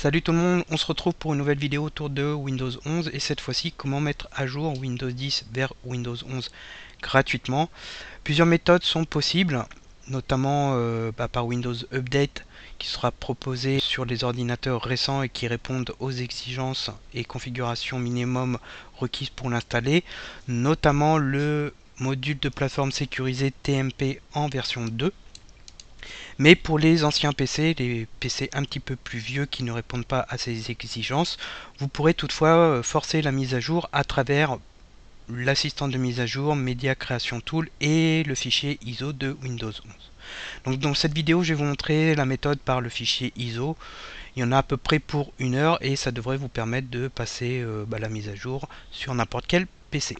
Salut tout le monde, on se retrouve pour une nouvelle vidéo autour de Windows 11 et cette fois-ci comment mettre à jour Windows 10 vers Windows 11 gratuitement. Plusieurs méthodes sont possibles, notamment par Windows Update qui sera proposé sur les ordinateurs récents et qui répondent aux exigences et configurations minimum requises pour l'installer, notamment le module de plateforme sécurisé TMP en version 2. Mais pour les anciens PC, les PC un petit peu plus vieux qui ne répondent pas à ces exigences, vous pourrez toutefois forcer la mise à jour à travers l'assistant de mise à jour, Media Creation Tool et le fichier ISO de Windows 11. Donc dans cette vidéo, je vais vous montrer la méthode par le fichier ISO. Il y en a à peu près pour 1 heure et ça devrait vous permettre de passer la mise à jour sur n'importe quel PC.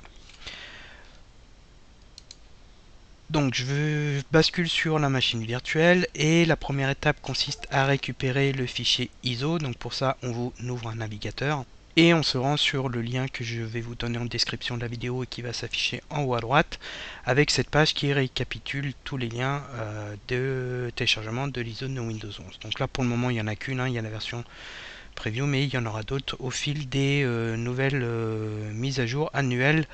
Donc je bascule sur la machine virtuelle et la première étape consiste à récupérer le fichier ISO. Donc pour ça on vous ouvre un navigateur et on se rend sur le lien que je vais vous donner en description de la vidéo et qui va s'afficher en haut à droite avec cette page qui récapitule tous les liens de téléchargement de l'ISO de Windows 11. Donc là pour le moment il n'y en a qu'une, il y a la version preview, mais il y en aura d'autres au fil des nouvelles mises à jour annuelles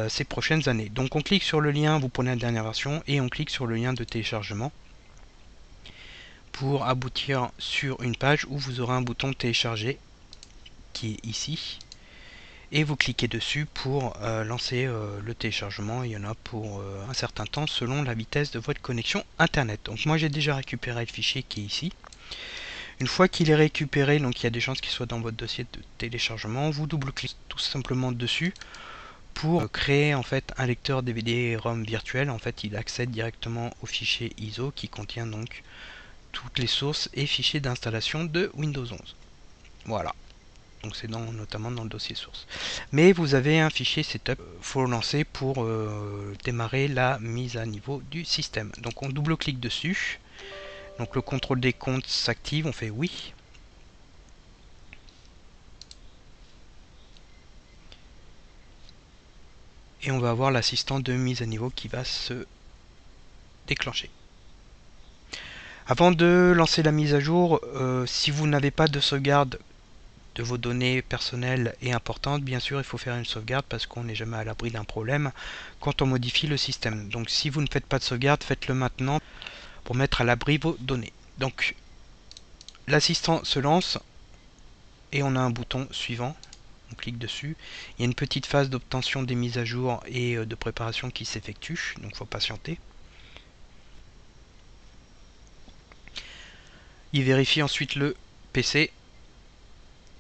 ces prochaines années. Donc on clique sur le lien, vous prenez la dernière version et on clique sur le lien de téléchargement pour aboutir sur une page où vous aurez un bouton télécharger qui est ici et vous cliquez dessus pour lancer le téléchargement. Il y en a pour un certain temps selon la vitesse de votre connexion internet. Donc moi j'ai déjà récupéré le fichier qui est ici. Une fois qu'il est récupéré, donc il y a des chances qu'il soit dans votre dossier de téléchargement, vous double-cliquez tout simplement dessus pour créer en fait un lecteur DVD-ROM virtuel. En fait, il accède directement au fichier ISO qui contient donc toutes les sources et fichiers d'installation de Windows 11. Voilà. Donc c'est notamment dans le dossier source. Mais vous avez un fichier setup, faut le lancer pour démarrer la mise à niveau du système. Donc on double-clique dessus. Donc le contrôle des comptes s'active, on fait oui. Et on va avoir l'assistant de mise à niveau qui va se déclencher. Avant de lancer la mise à jour, si vous n'avez pas de sauvegarde de vos données personnelles et importantes, bien sûr il faut faire une sauvegarde parce qu'on n'est jamais à l'abri d'un problème quand on modifie le système. Donc si vous ne faites pas de sauvegarde, faites-le maintenant pour mettre à l'abri vos données. Donc l'assistant se lance et on a un bouton suivant. On clique dessus. Il y a une petite phase d'obtention des mises à jour et de préparation qui s'effectue, donc il faut patienter. Il vérifie ensuite le PC,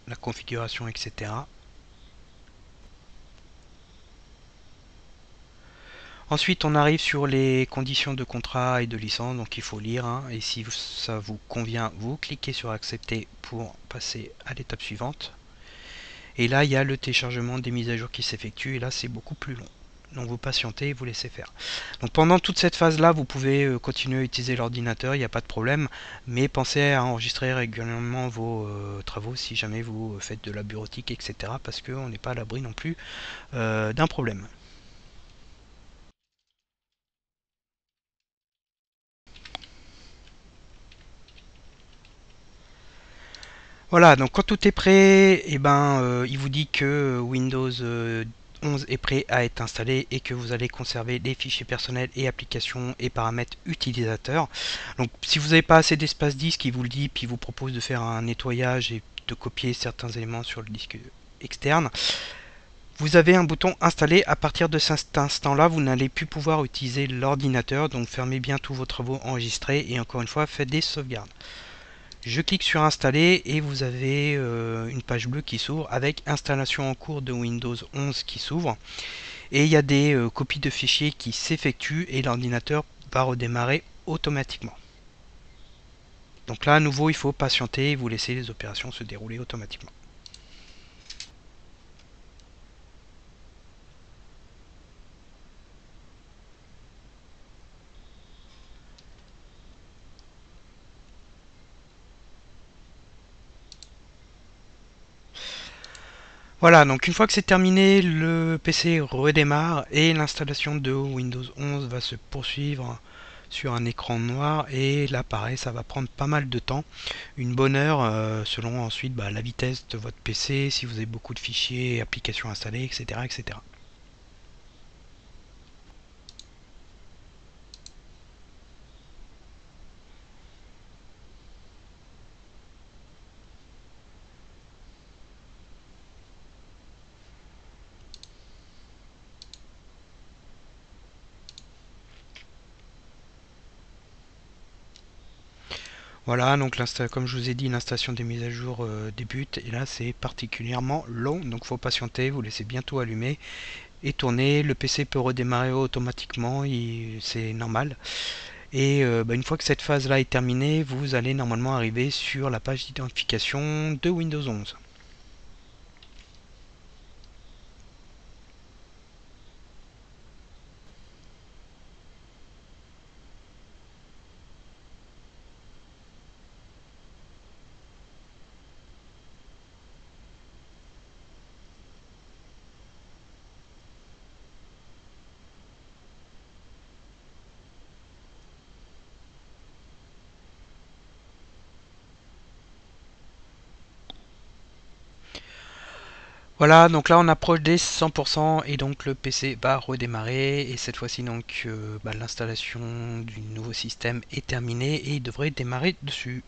la configuration, etc. Ensuite, on arrive sur les conditions de contrat et de licence, donc il faut lire. Et si ça vous convient, vous cliquez sur accepter pour passer à l'étape suivante. Et là, il y a le téléchargement des mises à jour qui s'effectue. Et là, c'est beaucoup plus long. Donc vous patientez et vous laissez faire. Donc pendant toute cette phase là vous pouvez continuer à utiliser l'ordinateur, il n'y a pas de problème, mais pensez à enregistrer régulièrement vos travaux si jamais vous faites de la bureautique, etc. parce qu'on n'est pas à l'abri non plus d'un problème. Voilà, donc quand tout est prêt, et il vous dit que Windows 11 est prêt à être installé et que vous allez conserver les fichiers personnels et applications et paramètres utilisateurs. Donc si vous n'avez pas assez d'espace disque, il vous le dit, puis il vous propose de faire un nettoyage et de copier certains éléments sur le disque externe. Vous avez un bouton installé. À partir de cet instant-là, vous n'allez plus pouvoir utiliser l'ordinateur, donc fermez bien tous vos travaux enregistrés et encore une fois, faites des sauvegardes. Je clique sur installer et vous avez une page bleue qui s'ouvre avec installation en cours de Windows 11 qui s'ouvre. Et il y a des copies de fichiers qui s'effectuent et l'ordinateur va redémarrer automatiquement. Donc là à nouveau il faut patienter et vous laisser les opérations se dérouler automatiquement. Voilà, donc une fois que c'est terminé, le PC redémarre et l'installation de Windows 11 va se poursuivre sur un écran noir, et là pareil ça va prendre pas mal de temps, une bonne heure, selon ensuite la vitesse de votre PC, si vous avez beaucoup de fichiers, applications installées, etc. etc. Voilà, donc comme je vous ai dit, l'installation des mises à jour débute, et là c'est particulièrement long, donc faut patienter, vous laissez bientôt allumer et tourner. Le PC peut redémarrer automatiquement, c'est normal. Et une fois que cette phase là est terminée, vous allez normalement arriver sur la page d'identification de Windows 11. Voilà, donc là on approche des 100% et donc le PC va redémarrer, et cette fois-ci donc l'installation du nouveau système est terminée et il devrait démarrer dessus.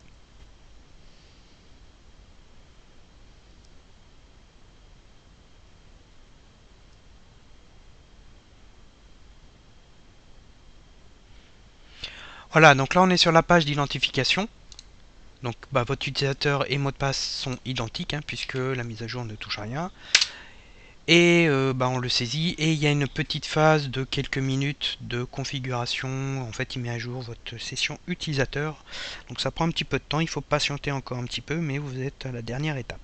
Voilà, donc là on est sur la page d'identification. Donc votre utilisateur et mot de passe sont identiques, puisque la mise à jour ne touche à rien. Et on le saisit, et il y a une petite phase de quelques minutes de configuration. En fait il met à jour votre session utilisateur, donc ça prend un petit peu de temps, il faut patienter encore un petit peu, mais vous êtes à la dernière étape.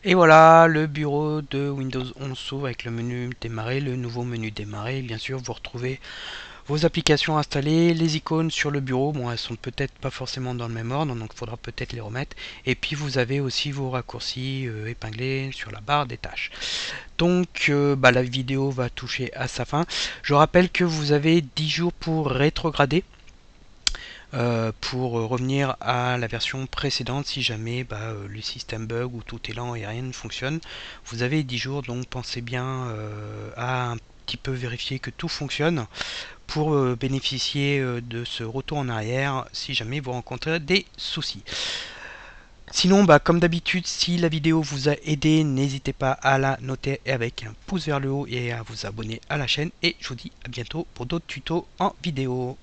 Et voilà, le bureau de Windows 11 s'ouvre avec le menu démarrer, le nouveau menu démarrer. Bien sûr, vous retrouvez vos applications installées, les icônes sur le bureau. Bon, elles sont peut-être pas forcément dans le même ordre, donc il faudra peut-être les remettre. Et puis vous avez aussi vos raccourcis épinglés sur la barre des tâches. Donc la vidéo va toucher à sa fin. Je rappelle que vous avez 10 jours pour rétrograder. Pour revenir à la version précédente si jamais le système bug ou tout est lent et rien ne fonctionne. Vous avez 10 jours, donc pensez bien à un petit peu vérifier que tout fonctionne pour bénéficier de ce retour en arrière si jamais vous rencontrez des soucis. Sinon, comme d'habitude, si la vidéo vous a aidé, n'hésitez pas à la noter avec un pouce vers le haut et à vous abonner à la chaîne. Et je vous dis à bientôt pour d'autres tutos en vidéo.